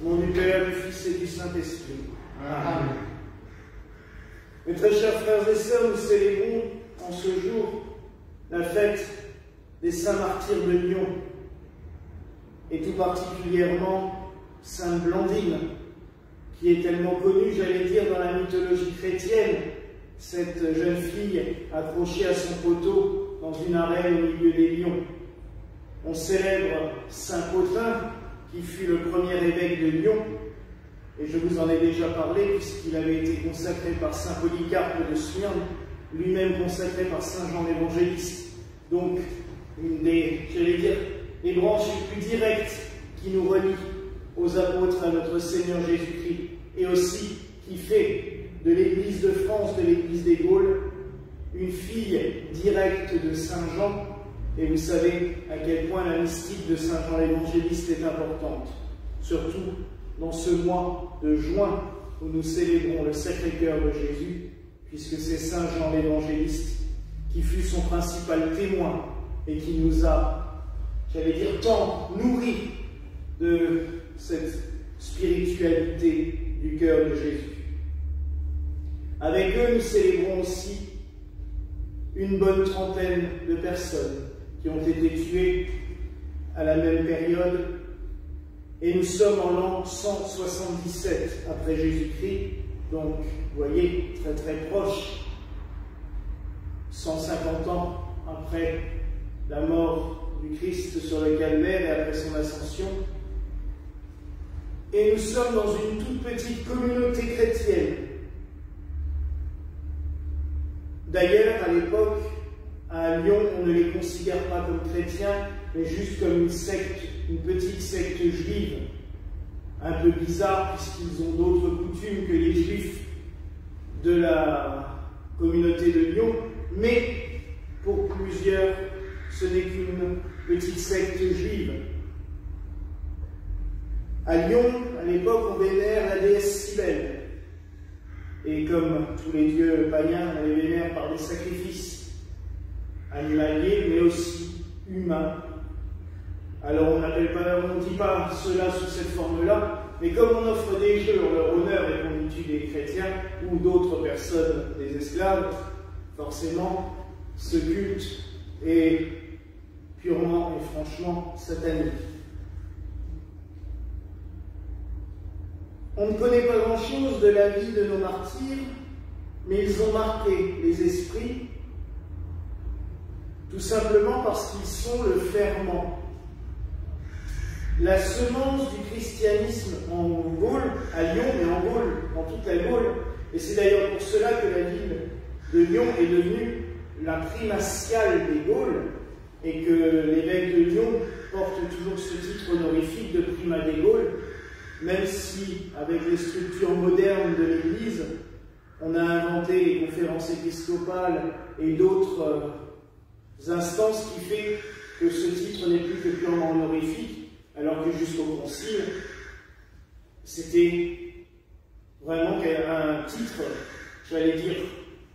Au nom du Père, du Fils et du Saint-Esprit. Amen. Mes très chers frères et sœurs, nous célébrons en ce jour la fête des saints martyrs de Lyon, et tout particulièrement Sainte Blandine, qui est tellement connue, j'allais dire, dans la mythologie chrétienne, cette jeune fille accrochée à son poteau dans une arène au milieu des lions. On célèbre Saint Pothin, qui fut le premier évêque de Lyon, et je vous en ai déjà parlé, puisqu'il avait été consacré par Saint Polycarpe de Smyrne, lui-même consacré par Saint Jean l'Évangéliste. Donc, une des, j'allais dire, les branches les plus directes qui nous relient aux apôtres, à notre Seigneur Jésus-Christ, et aussi qui fait de l'Église de France, de l'Église des Gaules, une fille directe de Saint Jean. Et vous savez à quel point la mystique de Saint Jean l'Évangéliste est importante, surtout dans ce mois de juin où nous célébrons le Sacré-Cœur de Jésus, puisque c'est Saint Jean l'Évangéliste qui fut son principal témoin et qui nous a, j'allais dire, tant nourris de cette spiritualité du cœur de Jésus. Avec eux, nous célébrons aussi une bonne trentaine de personnes qui ont été tuées à la même période, et nous sommes en l'an 177 après Jésus-Christ, donc vous voyez, très très proche, 150 ans après la mort du Christ sur le calvaire et après son ascension. Et nous sommes dans une toute petite communauté chrétienne. D'ailleurs, à l'époque, à Lyon, on ne les considère pas comme chrétiens, mais juste comme une secte, une petite secte juive, un peu bizarre puisqu'ils ont d'autres coutumes que les juifs de la communauté de Lyon, mais pour plusieurs, ce n'est qu'une petite secte juive. À Lyon, à l'époque, on vénère la déesse Cybèle. Et comme tous les dieux païens, on les vénère par des sacrifices animaliers, mais aussi humains. Alors on ne dit pas cela sous cette forme-là, mais comme on offre des jeux en leur honneur et qu'on tue des chrétiens ou d'autres personnes, des esclaves, forcément, ce culte est purement et franchement satanique. On ne connaît pas grand-chose de la vie de nos martyrs, mais ils ont marqué les esprits, tout simplement parce qu'ils sont le ferment. La semence du christianisme en Gaule, à Lyon, mais en Gaule, dans toute la Gaule, et c'est d'ailleurs pour cela que la ville de Lyon est devenue la primatiale des Gaules, et que l'évêque de Lyon porte toujours ce titre honorifique de primat des Gaules, même si, avec les structures modernes de l'Église, on a inventé les conférences épiscopales et d'autres instances qui fait que ce titre n'est plus que purement honorifique, alors que jusqu'au Concile, c'était vraiment un titre, j'allais dire,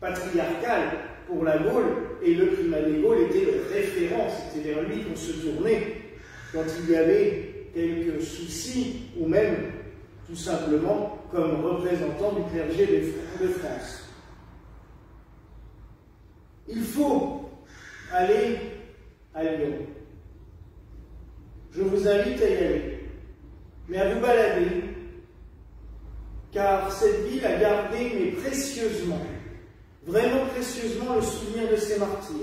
patriarcal pour la Gaule, et le primat des Gaules était le référent, c'était vers lui qu'on se tournait quand il y avait quelques soucis, ou même, tout simplement, comme représentant du clergé de France. Il faut aller à Lyon. Je vous invite à y aller, mais à vous balader, car cette ville a gardé, mais précieusement, vraiment précieusement, le souvenir de ses martyrs.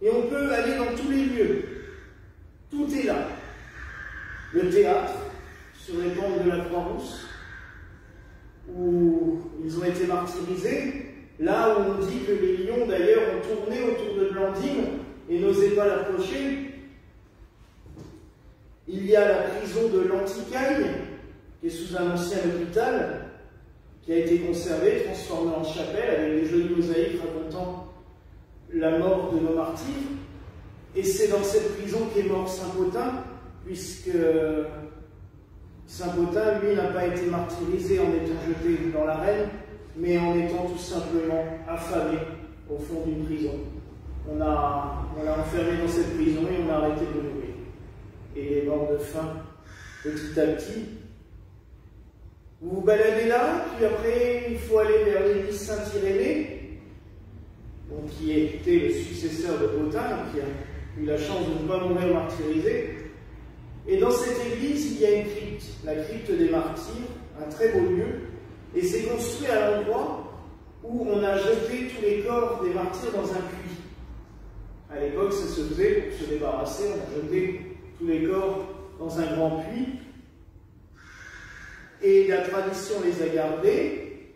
Et on peut aller dans tous les lieux. Tout est là. Le théâtre, sur les pentes de la Croix-Rousse, où ils ont été martyrisés, là où on dit que les lions, d'ailleurs, ont tourné autour de Blandine et n'osaient pas l'approcher. Il y a la prison de l'Anticaille, qui est sous un ancien hôpital, qui a été conservé, transformé en chapelle, avec des jolies mosaïques racontant la mort de nos martyrs. Et c'est dans cette prison qu'est mort Saint Pothin, puisque Saint Pothin, lui, n'a pas été martyrisé en étant jeté dans l'arène, mais en étant tout simplement affamé au fond d'une prison. On l'a enfermé dans cette prison et on a arrêté de le nourrir. Et il est mort de faim petit à petit. Vous vous baladez là, puis après, il faut aller vers l'église Saint-Irénée, qui était le successeur de Pothin, qui a eu la chance de ne pas mourir martyrisé. Et dans cette église, il y a une crypte, la crypte des martyrs, un très beau lieu, et c'est construit à l'endroit où on a jeté tous les corps des martyrs dans un puits. À l'époque, ça se faisait pour se débarrasser, on a jeté tous les corps dans un grand puits, et la tradition les a gardés,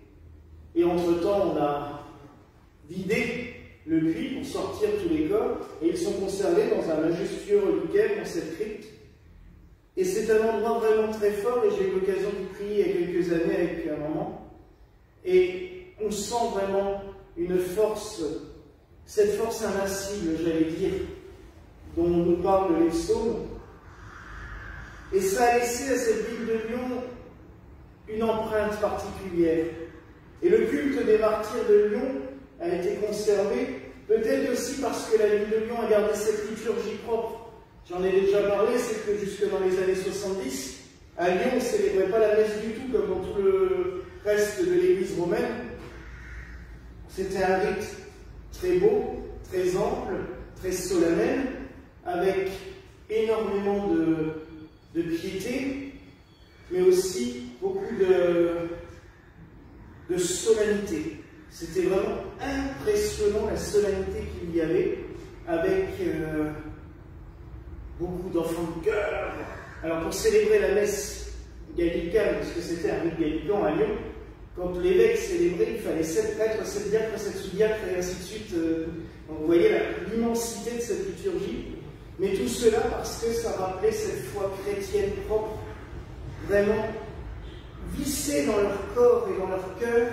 et entre-temps, on a vidé le puits pour sortir tous les corps, et ils sont conservés dans un majestueux reliquaire dans cette crypte. Et c'est un endroit vraiment très fort, et j'ai eu l'occasion de prier il y a quelques années avec un maman. Et on sent vraiment une force, cette force invincible, j'allais dire, dont nous parlent les psaumes. Et ça a laissé à cette ville de Lyon une empreinte particulière. Et le culte des martyrs de Lyon a été conservé, peut-être aussi parce que la ville de Lyon a gardé cette liturgie propre. J'en ai déjà parlé, c'est que jusque dans les années 70, à Lyon, on ne célébrait pas la messe du tout, comme dans tout le reste de l'église romaine. C'était un rite très beau, très ample, très solennel, avec énormément de piété, mais aussi beaucoup de solennité. C'était vraiment impressionnant la solennité qu'il y avait, avec beaucoup d'enfants de chœur. Alors pour célébrer la messe gallicane, parce que c'était un rite gallican à Lyon, quand l'évêque célébrait, il fallait 7 prêtres, 7 diacres, 7 sous-diacres, et ainsi de suite. Donc vous voyez l'immensité de cette liturgie. Mais tout cela parce que ça rappelait cette foi chrétienne propre, vraiment vissée dans leur corps et dans leur cœur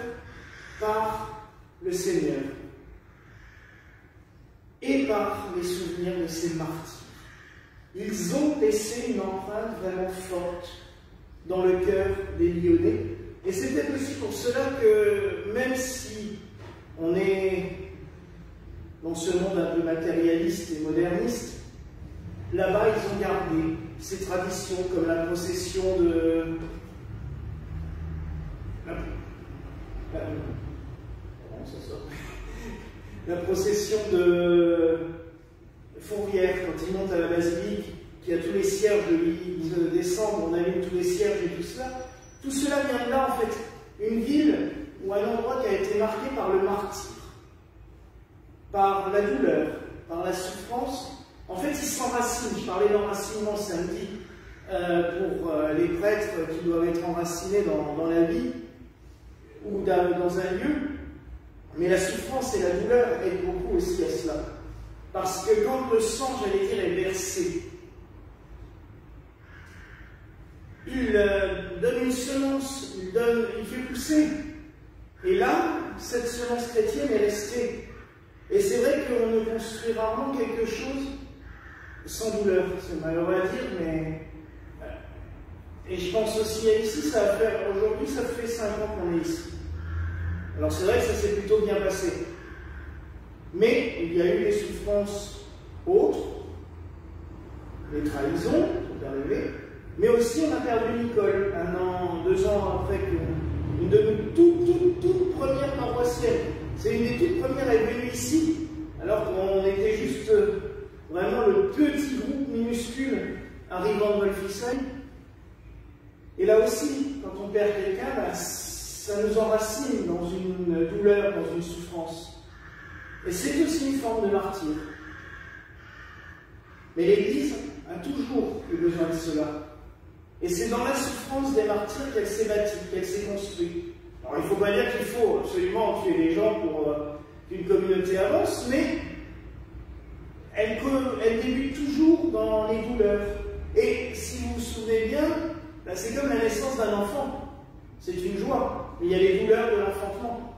par le Seigneur. Et par les souvenirs de ces martyrs. Ils ont laissé une empreinte vraiment forte dans le cœur des Lyonnais. Et c'est peut-être aussi pour cela que, même si on est dans ce monde un peu matérialiste et moderniste, là-bas ils ont gardé ces traditions comme la procession de... La procession de Fourvière, quand ils montent à la basilique, qui a tous les cierges de décembre, on allume tous les cierges et tout cela. Tout cela vient de là, en fait. Une ville ou un endroit qui a été marqué par le martyre, par la douleur, par la souffrance. En fait, ils s'enracinent. Je parlais d'enracinement samedi pour les prêtres qui doivent être enracinés dans la vie ou dans un lieu. Mais la souffrance et la douleur aident beaucoup aussi à cela. Parce que quand le sang, j'allais dire, est versé, il donne une semence, il fait pousser. Et là, cette semence chrétienne est restée. Et c'est vrai qu'on ne construit rarement quelque chose sans douleur. C'est malheureux à dire, mais... Et je pense aussi à ici, ça va faire... Aujourd'hui, ça fait 5 ans qu'on est ici. Alors c'est vrai que ça s'est plutôt bien passé. Mais il y a eu des souffrances autres, des trahisons sont arrivées, mais aussi on a perdu Nicole, 1 an, 2 ans après une de nos toutes premières paroissiennes. C'est une des toutes premières à être venue ici, alors qu'on était juste vraiment le petit groupe minuscule arrivant de Wolfisheim. Et là aussi, quand on perd quelqu'un, ça nous enracine dans une douleur, dans une souffrance. Et c'est aussi une forme de martyr. Mais l'Église a toujours eu besoin de cela. Et c'est dans la souffrance des martyrs qu'elle s'est bâtie, qu'elle s'est construite. Alors il ne faut pas dire qu'il faut absolument tuer les gens pour qu'une communauté avance, mais elle débute toujours dans les douleurs. Et si vous vous souvenez bien, c'est comme la naissance d'un enfant. C'est une joie, mais il y a les douleurs de l'enfantement.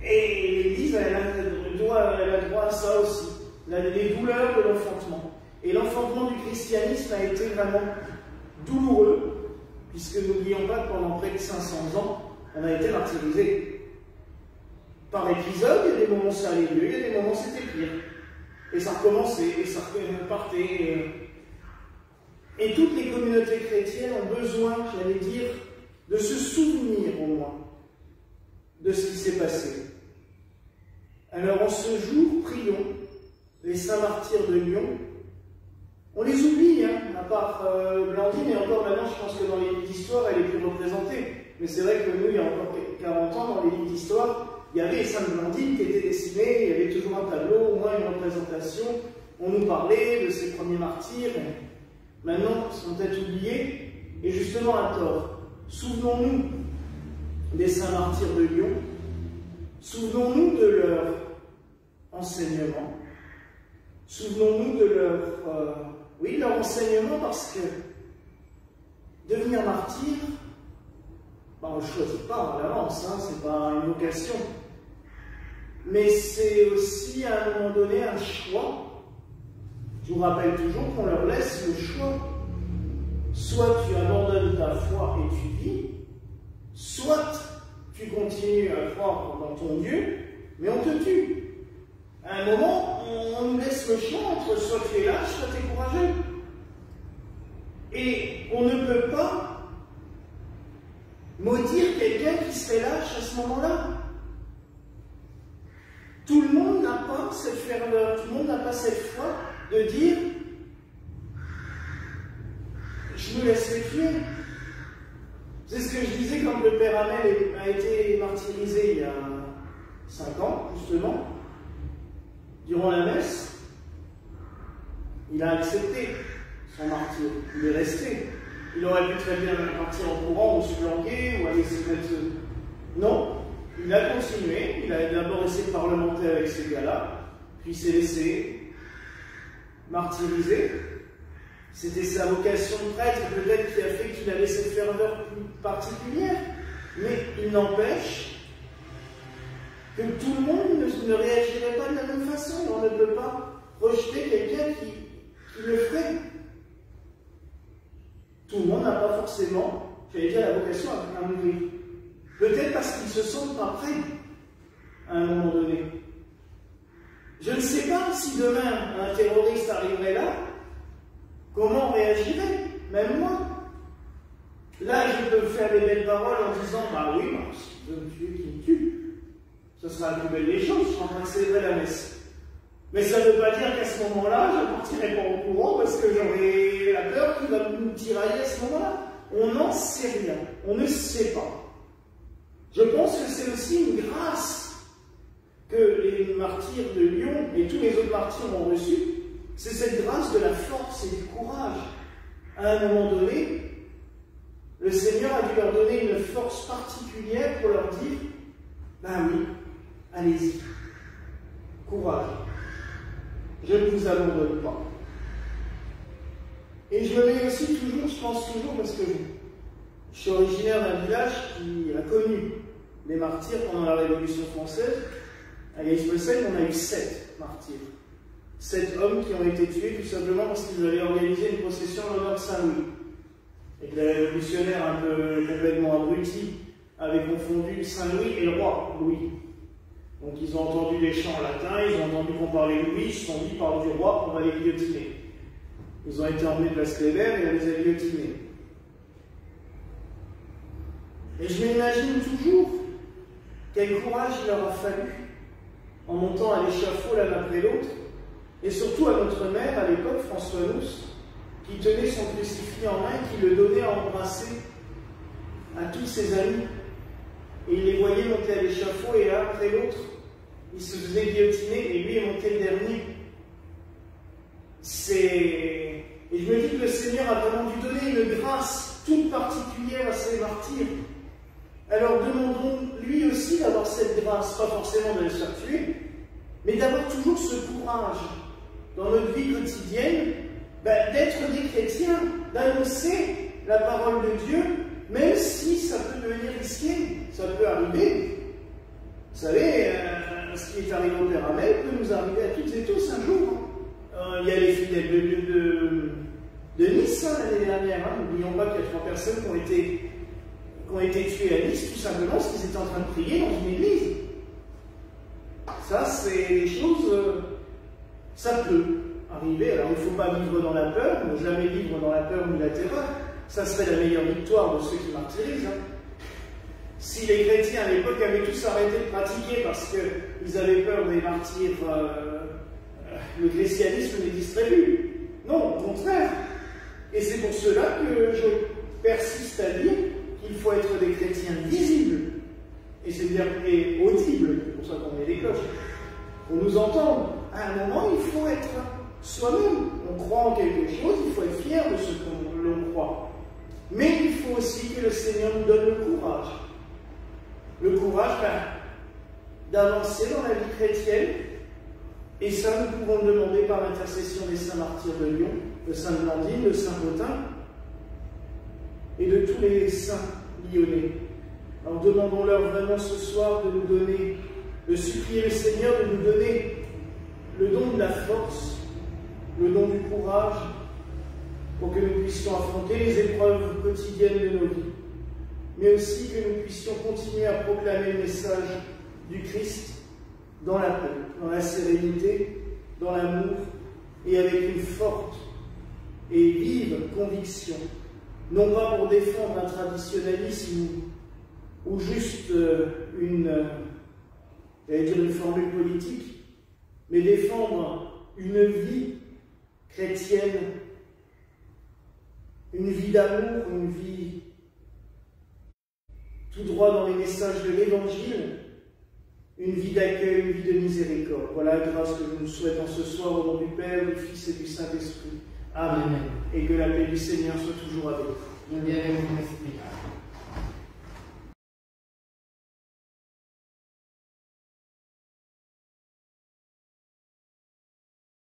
Et l'Église, elle a droit à ça aussi, les douleurs de l'enfantement. Et l'enfantement du christianisme a été vraiment douloureux, puisque n'oublions pas que pendant près de 500 ans, on a été martyrisés. Par épisode, il y a des moments où ça allait mieux, il y a des moments où c'était pire. Et ça recommençait, et ça repartait. Et toutes les communautés chrétiennes ont besoin, j'allais dire, de se souvenir au moins de ce qui s'est passé. Alors en ce jour, prions les saints martyrs de Lyon. On les oublie, hein, à part Blandine, et encore maintenant, je pense que dans les livres d'histoire, elle est plus représentée. Mais c'est vrai que nous, il y a encore 40 ans, dans les livres d'histoire, il y avait les saintes Blandines qui étaient dessinées, il y avait toujours un tableau, au moins une représentation. On nous parlait de ces premiers martyrs. Maintenant, ils sont peut-être oubliés, et justement à tort. Souvenons-nous des saints martyrs de Lyon. Souvenons-nous de leur enseignement. Souvenons-nous de leur enseignement, parce que devenir martyr, on ne le choisit pas à l'avance, hein, c'est pas une vocation. Mais c'est aussi à un moment donné un choix. Je vous rappelle toujours qu'on leur laisse le choix. Soit tu abandonnes ta foi et tu vis, soit tu continues à croire dans ton Dieu, mais on te tue. À un moment, on nous laisse le choix entre soit tu es lâche, soit tu es courageux. Et on ne peut pas maudire quelqu'un qui serait lâche à ce moment-là. Tout le monde n'a pas cette ferveur, tout le monde n'a pas cette foi de dire je me laisse tuer. C'est ce que je disais quand le père Hamel a été martyrisé il y a 5 ans, justement. Durant la messe, il a accepté son martyr. Il est resté. Il aurait pu très bien partir en courant ou se planquer ou aller se mettre. Non, il a continué. Il a d'abord essayé de parlementer avec ces gars-là, puis il s'est laissé martyriser. C'était sa vocation de prêtre, peut-être qui a fait qu'il avait cette ferveur particulière. Mais il n'empêche que tout le monde ne réagirait pas de la même façon. On ne peut pas rejeter quelqu'un qui le ferait. Tout le monde n'a pas forcément, j'allais dire, la vocation à mourir. Peut-être parce qu'ils ne se sentent pas prêts à un moment donné. Je ne sais pas si demain un terroriste arriverait là, comment on réagirait, même moi. Là, je peux faire des belles paroles en disant, bah oui, si tu veux me tuer, qui me tue. Ce sera la plus belle des choses, je suis en train de célébrer la messe. Mais ça ne veut pas dire qu'à ce moment-là, je ne partirai pas au courant parce que j'aurai la peur qu'il va nous tirailler à ce moment-là. On n'en sait rien, on ne sait pas. Je pense que c'est aussi une grâce que les martyrs de Lyon et tous les autres martyrs ont reçu. C'est cette grâce de la force et du courage. À un moment donné, le Seigneur a dû leur donner une force particulière pour leur dire, ben oui, allez-y, courage, je ne vous abandonne pas. Et je me mets aussi toujours, je pense toujours, parce que je suis originaire d'un village qui a connu les martyrs pendant la Révolution française. À Gaïs-Messel, on a eu 7 martyrs. 7 hommes qui ont été tués tout simplement parce qu'ils avaient organisé une procession en l'honneur de Saint-Louis. Et que les révolutionnaires un peu complètement abrutis avaient confondu Saint-Louis et le roi Louis. Donc ils ont entendu des chants latins, ils ont entendu qu'on parlait de Louis, ils se sont dit parle du roi, on va les guillotiner. Ils ont été emmenés de Place Kléber et on les a guillotinés. Et je m'imagine toujours quel courage il leur a fallu en montant à l'échafaud l'un après l'autre, et surtout à notre mère à l'époque, François Nousse, qui tenait son crucifix en main, qui le donnait à embrasser à tous ses amis. Et il les voyait monter à l'échafaud, et l'un après l'autre, il se faisait guillotiner, et lui est monté le dernier. Et je me dis que le Seigneur a vraiment dû donner une grâce toute particulière à ces martyrs. Alors demandons lui aussi d'avoir cette grâce, pas forcément de les faire tuer, mais d'avoir toujours ce courage dans notre vie quotidienne, d'être des chrétiens, d'annoncer la parole de Dieu, même si ça peut devenir risqué, ça peut arriver. Vous savez, ce qui est arrivé au Père Hamel peut nous arriver à toutes et tous un jour. Il y a les fidèles de Nice l'année dernière. N'oublions pas qu'il y a 3 personnes qui ont été tuées à Nice, tout simplement parce qu'ils étaient en train de prier dans une église. Ça, c'est des choses, ça peut arriver. Alors, il ne faut pas vivre dans la peur, ne jamais vivre dans la peur ni la terreur, ça serait la meilleure victoire de ceux qui martyrisent. Hein. Si les chrétiens à l'époque avaient tous arrêté de pratiquer parce qu'ils avaient peur des martyrs, le christianisme les distribue. Non, au contraire. Et c'est pour cela que je persiste à dire qu'il faut être des chrétiens visibles. Et c'est-à-dire audibles, c'est pour ça qu'on met des cloches. On nous entend. À un moment, il faut être soi-même. On croit en quelque chose, il faut être fier de ce que l'on croit. Mais il faut aussi que le Seigneur nous donne le courage. Le courage d'avancer dans la vie chrétienne. Et ça, nous pouvons le demander par l'intercession des saints martyrs de Lyon, de Sainte Blandine, de Saint Potin, et de tous les saints lyonnais. Alors demandons-leur vraiment ce soir de nous donner, de supplier le Seigneur de nous donner le don de la force, le don du courage, pour que nous puissions affronter les épreuves quotidiennes de nos vies, mais aussi que nous puissions continuer à proclamer le message du Christ dans la paix, dans la sérénité, dans l'amour, et avec une forte et vive conviction, non pas pour défendre un traditionnalisme ou juste une formule politique, mais défendre une vie chrétienne, une vie d'amour, une vie tout droit dans les messages de l'Évangile, une vie d'accueil, une vie de miséricorde. Voilà la grâce que nous nous souhaitons ce soir au nom du Père, du Fils et du Saint-Esprit. Amen. Et que la paix du Seigneur soit toujours avec vous.